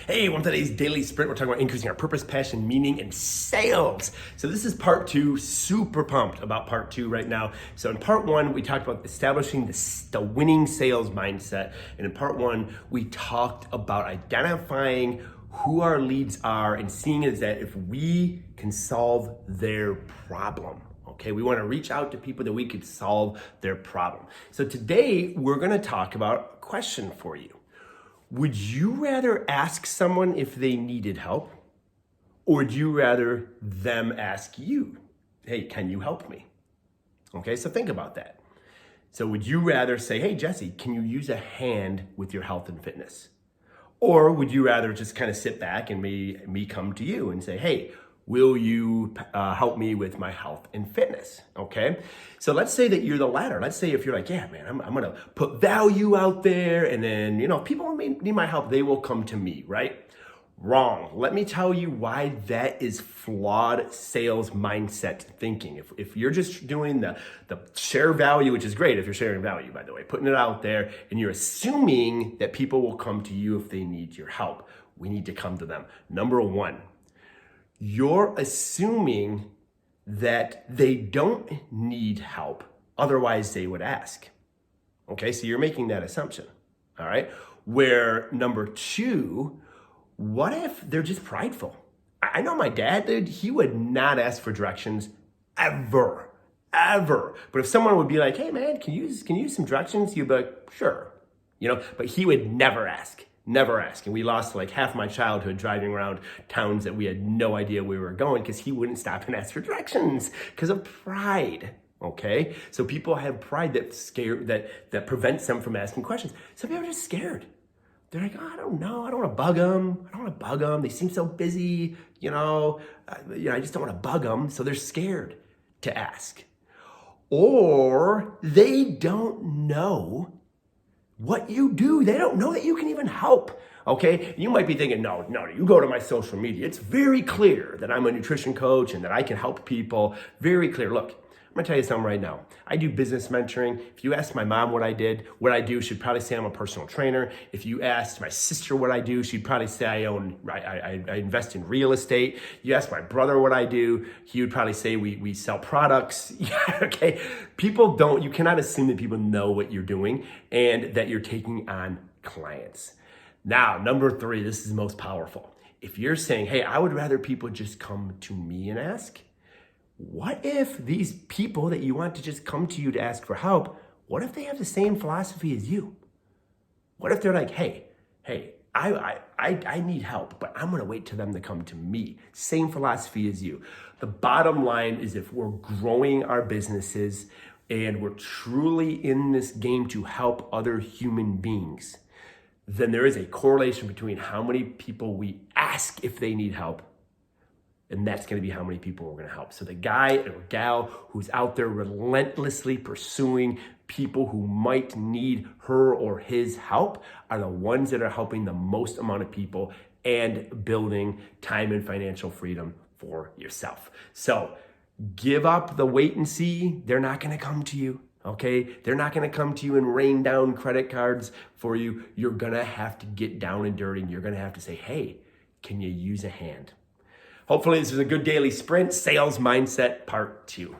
Hey, on today's daily sprint, we're talking about increasing our purpose, passion, meaning, and sales. So this is part two. Super pumped about part two right now. So in part one, we talked about establishing the winning sales mindset. And in part one, we talked about identifying who our leads are and seeing is that if we can solve their problem. Okay, we want to reach out to people that we could solve their problem. So today, we're going to talk about a question for you. Would you rather ask someone if they needed help, or would you rather them ask you, hey, can you help me? Okay, so think about that. So would you rather say, hey, Jesse, can you use a hand with your health and fitness? Or would you rather just kind of sit back and me come to you and say, hey, will you help me with my health and fitness? Okay. So let's say that you're the latter. Let's say if you're like, yeah, man, I'm going to put value out there. And then, if people need my help, they will come to me, right? Wrong. Let me tell you why that is flawed sales mindset thinking. If you're just doing the share value, which is great if you're sharing value, by the way, putting it out there and you're assuming that people will come to you if they need your help, we need to come to them. Number one, you're assuming that they don't need help, otherwise they would ask. Okay, so you're making that assumption, all right? Where number two, what if they're just prideful? I know my dad, dude, he would not ask for directions ever. But if someone would be like, hey man, can you use some directions? He'd be like, sure, but he would never ask. Never ask. And we lost like half my childhood driving around towns that we had no idea we were going because he wouldn't stop and ask for directions because of pride. Okay? So people have pride that prevents them from asking questions. Some people are just scared. They're like, oh, I don't know. I don't want to bug them. They seem so busy. I just don't want to bug them. So they're scared to ask. Or they don't know what you do. They don't know that you can even help, okay? You might be thinking, no, you go to my social media. It's very clear that I'm a nutrition coach and that I can help people. Very clear. Look, I'm gonna tell you something right now. I do business mentoring. If you asked my mom what I do, she'd probably say I'm a personal trainer. If you asked my sister what I do, she'd probably say I invest in real estate. You ask my brother what I do, he would probably say we sell products. Yeah, okay. You cannot assume that people know what you're doing and that you're taking on clients. Now, number three, this is most powerful. If you're saying, hey, I would rather people just come to me and ask, what if these people that you want to just come to you to ask for help, what if they have the same philosophy as you? What if they're like, hey, I need help, but I'm gonna wait till them to come to me. Same philosophy as you. The bottom line is if we're growing our businesses and we're truly in this game to help other human beings, then there is a correlation between how many people we ask if they need help, and that's going to be how many people we're going to help. So the guy or gal who's out there relentlessly pursuing people who might need her or his help are the ones that are helping the most amount of people and building time and financial freedom for yourself. So give up the wait and see. They're not going to come to you. Okay, they're not going to come to you and rain down credit cards for you. You're going to have to get down and dirty, and you're going to have to say, hey, can you use a hand? Hopefully this is a good daily sprint. Sales mindset part 2.